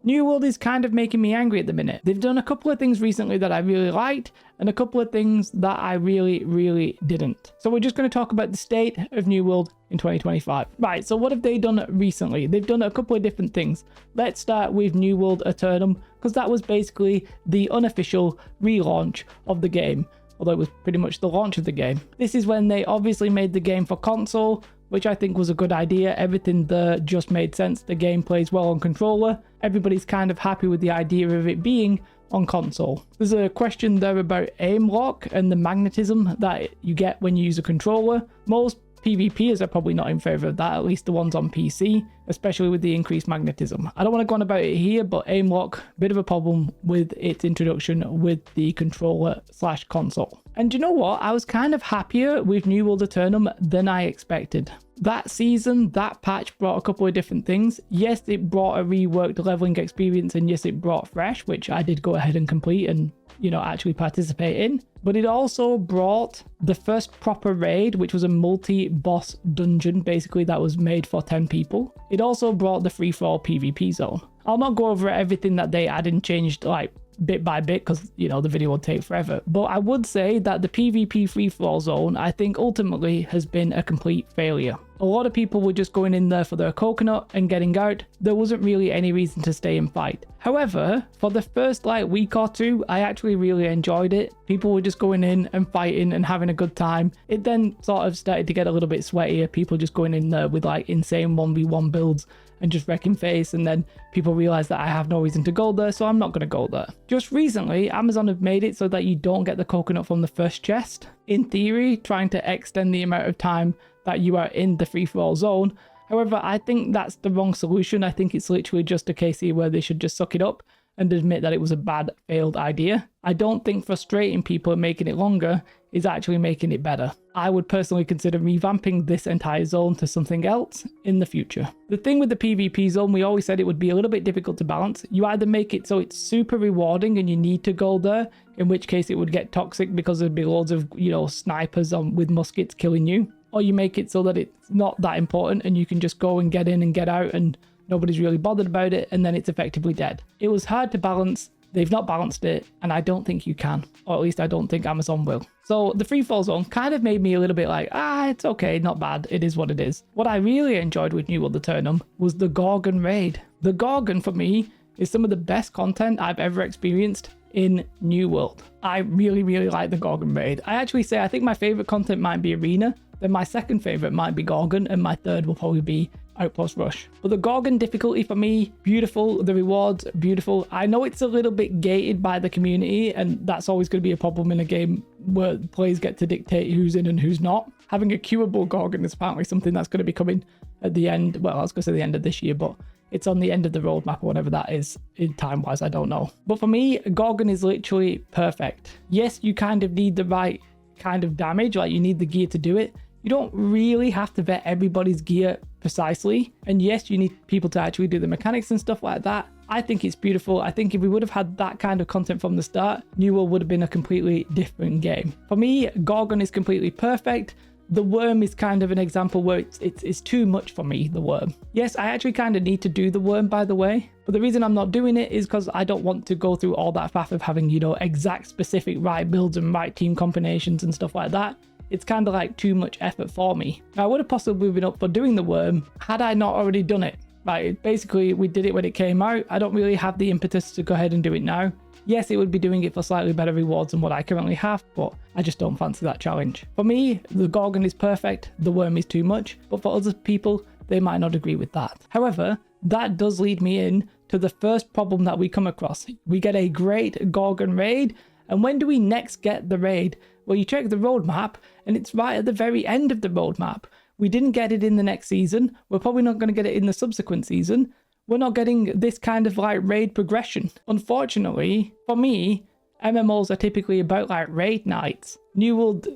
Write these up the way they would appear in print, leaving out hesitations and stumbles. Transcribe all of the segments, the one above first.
New World is kind of making me angry at the minute. They've done a couple of things recently that I really liked, and a couple of things that I really didn't. So we're just going to talk about the state of New World in 2025. Right, so what have they done recently? They've done a couple of different things. Let's start with New World Aeternum, because that was basically the unofficial relaunch of the game, although it was pretty much the launch of the game. This is when they obviously made the game for console, which I think was a good idea. Everything there just made sense. The game plays well on controller. Everybody's kind of happy with the idea of it being on console. There's a question there about aim lock and the magnetism that you get when you use a controller. Most PvPers are probably not in favor of that, at least the ones on PC, especially with the increased magnetism. I don't want to go on about it here, but aim lock, bit of a problem with its introduction with the controller / console. And you know what? I was kind of happier with New World Aeternum than I expected. That season, that patch brought a couple of different things. Yes, it brought a reworked leveling experience, and yes, it brought Fresh, which I did go ahead and complete and, you know, actually participate in. But it also brought the first proper raid, which was a multi-boss dungeon, basically, that was made for 10 people. It also brought the free-for-all PvP zone. I'll not go over everything that they added and changed, like, bit by bit, because, you know, the video will take forever. But I would say that the PvP free-for-all zone, I think, ultimately has been a complete failure. A lot of people were just going in there for their coconut and getting out. There wasn't really any reason to stay and fight. However, for the first like week or two, I actually really enjoyed it. People were just going in and fighting and having a good time. It then sort of started to get a little bit sweatier. People just going in there with like insane 1v1 builds and just wrecking face, and then people realize that I have no reason to go there, so I'm not going to go there. Just recently, Amazon have made it so that you don't get the coconut from the first chest. In theory, trying to extend the amount of time that you are in the free-for-all zone. However, I think that's the wrong solution. I think it's literally just a case here where they should just suck it up and admit that it was a bad, failed idea. I don't think frustrating people and making it longer is actually making it better. I would personally consider revamping this entire zone to something else in the future. The thing with the PvP zone, we always said it would be a little bit difficult to balance. You either make it so it's super rewarding and you need to go there, in which case it would get toxic because there'd be loads of, you know, snipers with muskets killing you. Or you make it so that it's not that important and you can just go and get in and get out and nobody's really bothered about it, and then it's effectively dead. It was hard to balance. They've not balanced it, and I don't think you can. Or at least I don't think Amazon will. So the free-fall zone kind of made me a little bit like, it's okay, not bad. It is what it is. What I really enjoyed with New World Aeternum was the Gorgon raid. The Gorgon, for me, is some of the best content I've ever experienced in New World. I really like the Gorgon raid. I actually say I think my favorite content might be Arena, then my second favorite might be Gorgon, and my third will probably be Outpost Rush. But the Gorgon difficulty for me, beautiful. The rewards, beautiful. I know it's a little bit gated by the community, and that's always going to be a problem in a game where players get to dictate who's in and who's not. Having a queuable Gorgon is apparently something that's going to be coming at the end. Well, I was going to say the end of this year, but it's on the end of the roadmap or whatever that is in time-wise. I don't know. But for me, Gorgon is literally perfect. Yes, you kind of need the right kind of damage, like you need the gear to do it. You don't really have to vet everybody's gear precisely. And yes, you need people to actually do the mechanics and stuff like that. I think it's beautiful. I think if we would have had that kind of content from the start, New World would have been a completely different game. For me, Gorgon is completely perfect. The worm is kind of an example where it's too much for me, the worm. Yes, I actually kind of need to do the worm, by the way. But the reason I'm not doing it is because I don't want to go through all that faff of having, you know, exact specific right builds and right team combinations and stuff like that. It's kind of like too much effort for me. Now, I would have possibly been up for doing the worm had I not already done it. Like, basically, we did it when it came out. I don't really have the impetus to go ahead and do it now. Yes, it would be doing it for slightly better rewards than what I currently have, but I just don't fancy that challenge. For me, the Gorgon is perfect, the worm is too much, but for other people, they might not agree with that. However, that does lead me in to the first problem that we come across. We get a great Gorgon raid, and when do we next get the raid? Well, you check the roadmap, and it's right at the very end of the roadmap. We didn't get it in the next season. We're probably not going to get it in the subsequent season. We're not getting this kind of like raid progression. Unfortunately, for me, MMOs are typically about like raid nights. New World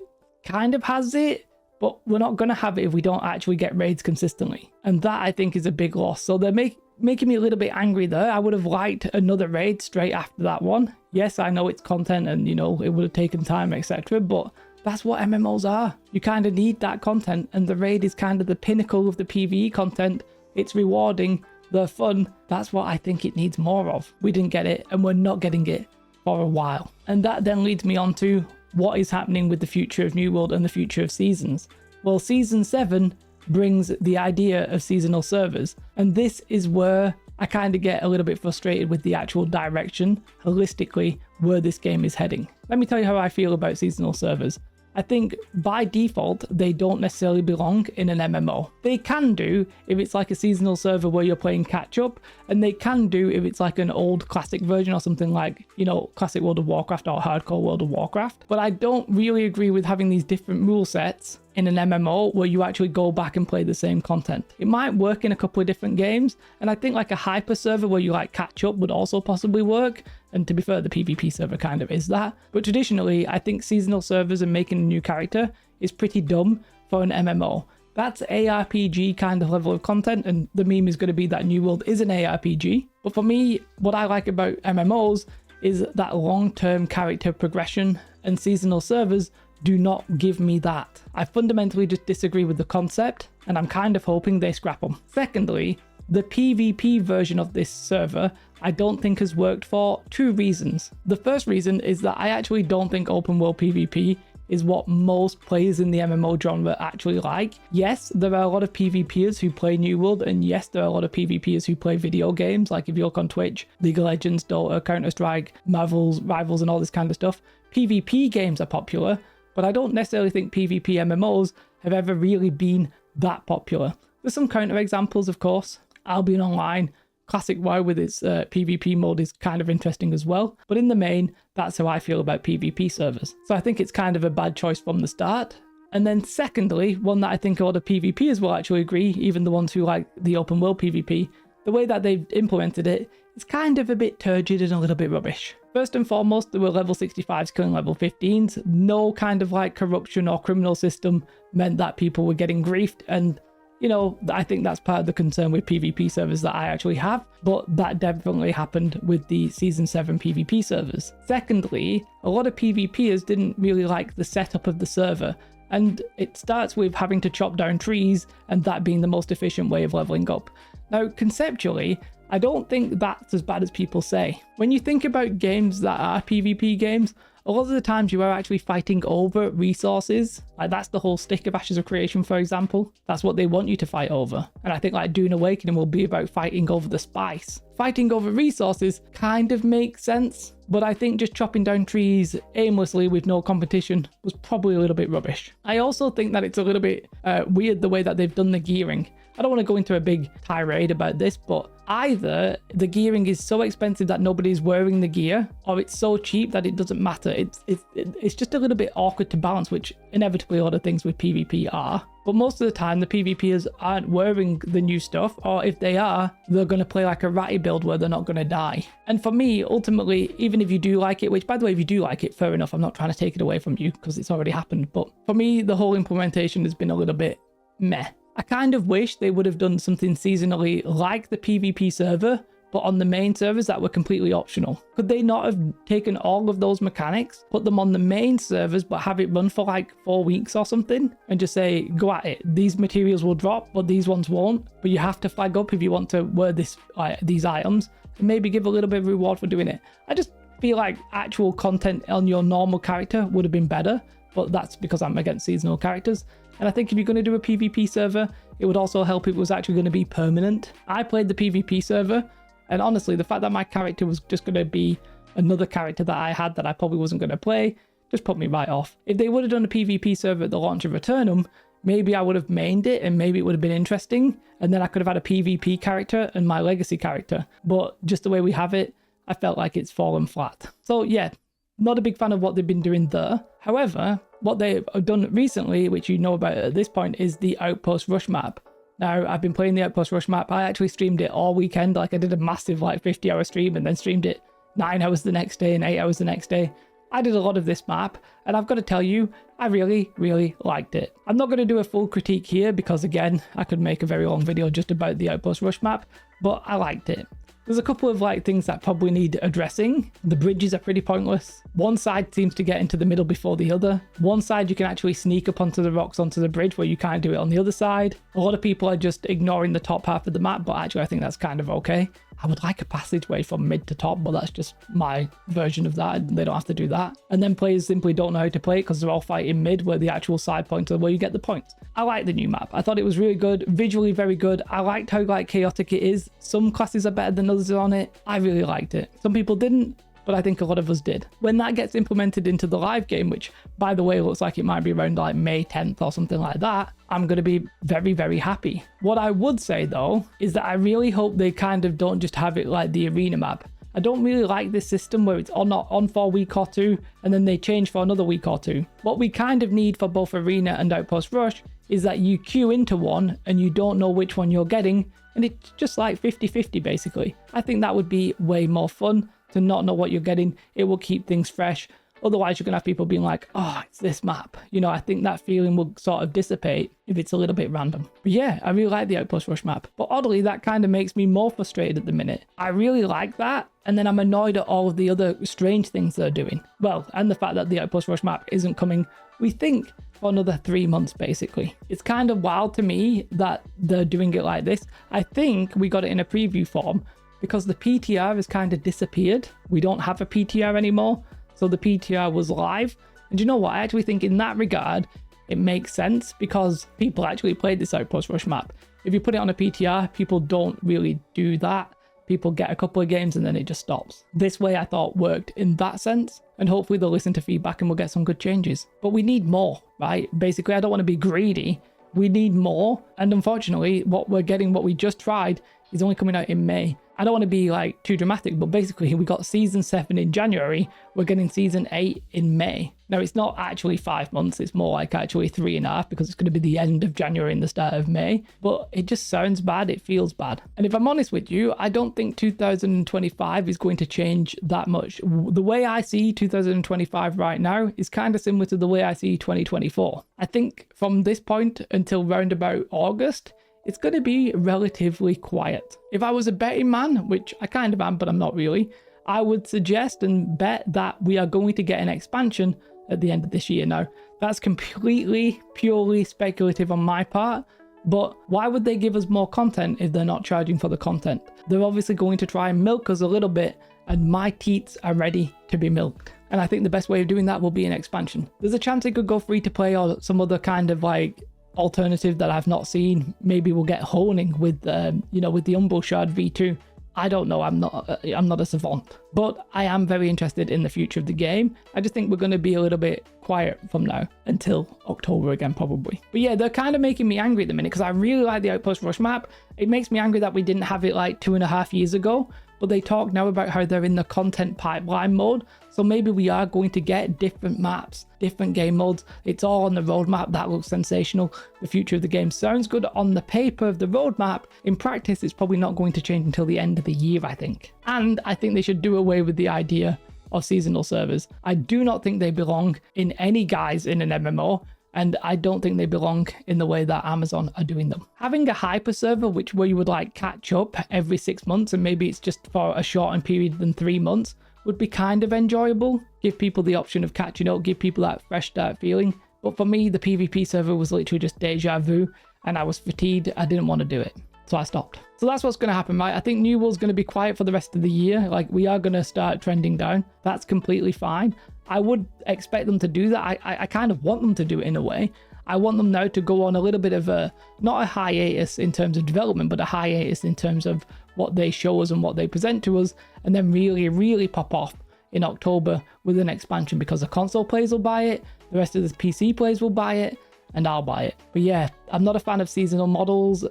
kind of has it, but we're not going to have it if we don't actually get raids consistently. And that, I think, is a big loss. So they're making me a little bit angry there. I would have liked another raid straight after that one. Yes, I know it's content and, you know, it would have taken time, etc. But that's what MMOs are. You kind of need that content, and the raid is kind of the pinnacle of the PvE content. It's rewarding. they're fun. That's what I think it needs more of. We didn't get it, and we're not getting it for a while. And that then leads me on to what is happening with the future of New World and the future of seasons. Well, Season 7 brings the idea of seasonal servers, and this is where I kind of get a little bit frustrated with the actual direction, holistically, where this game is heading. Let me tell you how I feel about seasonal servers. I think by default, they don't necessarily belong in an MMO. They can do if it's like a seasonal server where you're playing catch up, and they can do if it's like an old classic version or something like, you know, classic World of Warcraft or hardcore World of Warcraft. But I don't really agree with having these different rule sets in an MMO where you actually go back and play the same content. It might work in a couple of different games, and I think like a hyper server where you like catch up would also possibly work. And to be fair, the PvP server kind of is that. But traditionally, I think seasonal servers and making a new character is pretty dumb for an MMO. That's ARPG kind of level of content, and the meme is going to be that New World is an ARPG. But for me, what I like about MMOs is that long-term character progression, and seasonal servers do not give me that. I fundamentally just disagree with the concept, and I'm kind of hoping they scrap them. Secondly, the PvP version of this server I don't think has worked for two reasons. The first reason is that I actually don't think open world PvP is what most players in the MMO genre actually like. Yes, there are a lot of PvPers who play New World, and yes, there are a lot of PvPers who play video games, like if you look on Twitch, League of Legends, Dota, Counter-Strike, Marvel's, Rivals, and all this kind of stuff. PvP games are popular, but I don't necessarily think PvP MMOs have ever really been that popular. There's some counter examples, of course. Albion Online, Classic WoW with its PvP mode is kind of interesting as well. But in the main, that's how I feel about PvP servers. So I think it's kind of a bad choice from the start. And then secondly, one that I think a lot of PvPers will actually agree, even the ones who like the open world PvP, the way that they've implemented it is kind of a bit turgid and a little bit rubbish. First and foremost, there were level 65s killing level 15s. No kind of like corruption or criminal system meant that people were getting griefed, and you know, I think that's part of the concern with PvP servers that I actually have, but that definitely happened with the Season 7 PvP servers. Secondly, a lot of PvPers didn't really like the setup of the server, and it starts with having to chop down trees and that being the most efficient way of leveling up. Now, conceptually, I don't think that's as bad as people say. When you think about games that are PvP games, a lot of the times you are actually fighting over resources. Like that's the whole stick of Ashes of Creation, for example. That's what they want you to fight over. And I think like Dune Awakening will be about fighting over the spice. Fighting over resources kind of makes sense, but I think just chopping down trees aimlessly with no competition was probably a little bit rubbish. I also think that it's a little bit weird the way that they've done the gearing. I don't want to go into a big tirade about this, but either the gearing is so expensive that nobody's wearing the gear, or it's so cheap that it doesn't matter. It's just a little bit awkward to balance, which inevitably a lot of things with PvP are. But most of the time, the PvPers aren't wearing the new stuff, or if they are, they're going to play like a ratty build where they're not going to die. And for me, ultimately, even if you do like it, which by the way, if you do like it, fair enough, I'm not trying to take it away from you because it's already happened. But for me, the whole implementation has been a little bit meh. I kind of wish they would have done something seasonally like the PvP server, but on the main servers that were completely optional. Could they not have taken all of those mechanics, put them on the main servers, but have it run for like 4 weeks or something, and just say, go at it. These materials will drop, but these ones won't. But you have to flag up if you want to wear these items, and maybe give a little bit of reward for doing it. I just feel like actual content on your normal character would have been better, but that's because I'm against seasonal characters. And I think if you're going to do a PvP server, it would also help if it was actually going to be permanent. I played the PvP server, and honestly, the fact that my character was just going to be another character that I had that I probably wasn't going to play just put me right off. If they would have done a PvP server at the launch of Aeternum, maybe I would have mained it and maybe it would have been interesting, and then I could have had a PvP character and my legacy character. But just the way we have it, I felt like it's fallen flat. So yeah, not a big fan of what they've been doing there. However, what they've done recently, which you know about at this point, is the Outpost Rush map. Now, I've been playing the Outpost Rush map. I actually streamed it all weekend. Like I did a massive 50-hour stream and then streamed it 9 hours the next day and 8 hours the next day. I did a lot of this map, and I've got to tell you, I really, really liked it. I'm not going to do a full critique here because, again, I could make a very long video just about the Outpost Rush map, but I liked it. There's a couple of like things that probably need addressing. The bridges are pretty pointless. One side seems to get into the middle before the other. One side you can actually sneak up onto the rocks onto the bridge where you can't do it on the other side. A lot of people are just ignoring the top half of the map, but actually I think that's kind of okay. I would like a passageway from mid to top, but that's just my version of that. They don't have to do that. And then players simply don't know how to play it because they're all fighting mid where the actual side points are where you get the points. I like the new map. I thought it was really good, visually very good. I liked how like chaotic it is. Some classes are better than others on it. I really liked it. Some people didn't, but I think a lot of us did. When that gets implemented into the live game, which by the way looks like it might be around like May 10th or something like that, I'm going to be very, very happy. What I would say though is that I really hope they kind of don't just have it like the arena map. I don't really like this system where it's on for a week or two and then they change for another week or two. What we kind of need for both arena and Outpost Rush is that you queue into one and you don't know which one you're getting, and it's just like 50-50 basically. I think that would be way more fun to not know what you're getting. It will keep things fresh. Otherwise, you're going to have people being like, oh, it's this map. You know, I think that feeling will sort of dissipate if it's a little bit random. But yeah, I really like the Outpost Rush map. But oddly, that kind of makes me more frustrated at the minute. I really like that. And then I'm annoyed at all of the other strange things they're doing. Well, and the fact that the Outpost Rush map isn't coming, we think, for another 3 months, basically. It's kind of wild to me that they're doing it like this. I think we got it in a preview form because the PTR has kind of disappeared. We don't have a PTR anymore. So the PTR was live. And you know what? I actually think in that regard, it makes sense because people actually played this Outpost Rush map. If you put it on a PTR, people don't really do that. People get a couple of games and then it just stops. This way I thought worked in that sense. And hopefully they'll listen to feedback and we'll get some good changes. But we need more, right? Basically, I don't want to be greedy. We need more. And unfortunately, what we're getting, what we just tried, is only coming out in May. I don't want to be like too dramatic, but basically we got season 7 in January. We're getting season 8 in May. Now it's not actually 5 months. It's more like actually 3.5 because it's going to be the end of January and the start of May. But it just sounds bad. It feels bad. And if I'm honest with you, I don't think 2025 is going to change that much. The way I see 2025 right now is kind of similar to the way I see 2024. I think from this point until round about August, it's going to be relatively quiet. If I was a betting man, which I kind of am, but I'm not really, I would suggest and bet that we are going to get an expansion at the end of this year. Now, that's completely, purely speculative on my part, but why would they give us more content if they're not charging for the content? They're obviously going to try and milk us a little bit, and my teats are ready to be milked. And I think the best way of doing that will be an expansion. There's a chance it could go free to play or some other kind of like alternative that I've not seen. Maybe we'll get honing with with the Umbral Shard V2. I don't know. I'm not a savant, but I am very interested in the future of the game. I just think we're going to be a little bit quiet from now until October again, probably. But yeah, they're kind of making me angry at the minute because I really like the Outpost Rush map. It makes me angry that we didn't have it like 2.5 years ago, but they talk now about how they're in the content pipeline mode. So maybe we are going to get different maps, different game modes. It's all on the roadmap. That looks sensational. The future of the game sounds good on the paper of the roadmap. In practice, it's probably not going to change until the end of the year, I think. And I think they should do away with the idea of seasonal servers. I do not think they belong in any guise in an MMO. And I don't think they belong in the way that Amazon are doing them. Having a hyper server, where you would like catch up every 6 months, and maybe it's just for a shorter period than 3 months, would be kind of enjoyable. Give people the option of catching up, give people that fresh start feeling. But for me, the PvP server was literally just deja vu, and I was fatigued. I didn't want to do it, so I stopped. So that's what's going to happen, right? I think New World's going to be quiet for the rest of the year. Like, we are going to start trending down. That's completely fine. I would expect them to do that. I kind of want them to do it in a way. I want them now to go on a little bit of a, not a hiatus in terms of development, but a hiatus in terms of what they show us and what they present to us, and then really, really pop off in October with an expansion because the console players will buy it, the rest of the PC players will buy it, and I'll buy it. But yeah, I'm not a fan of seasonal models.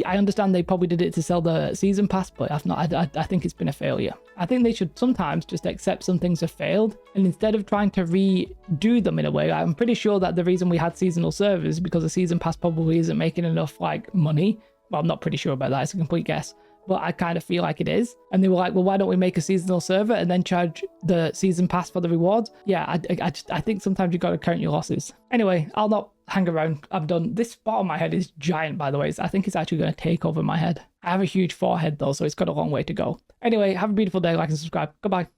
I understand they probably did it to sell the season pass, but I think it's been a failure. I think they should sometimes just accept some things have failed, and instead of trying to redo them in a way, I'm pretty sure that the reason we had seasonal servers is because the season pass probably isn't making enough like money. Well, I'm not pretty sure about that. It's a complete guess, but I kind of feel like it is. And they were like, well, why don't we make a seasonal server and then charge the season pass for the rewards? Yeah, I think sometimes you got to count your losses. Anyway, I'll not hang around. I'm done. This spot on my head is giant, by the way. I think it's actually going to take over my head. I have a huge forehead though, so it's got a long way to go. Anyway, have a beautiful day, like and subscribe. Goodbye.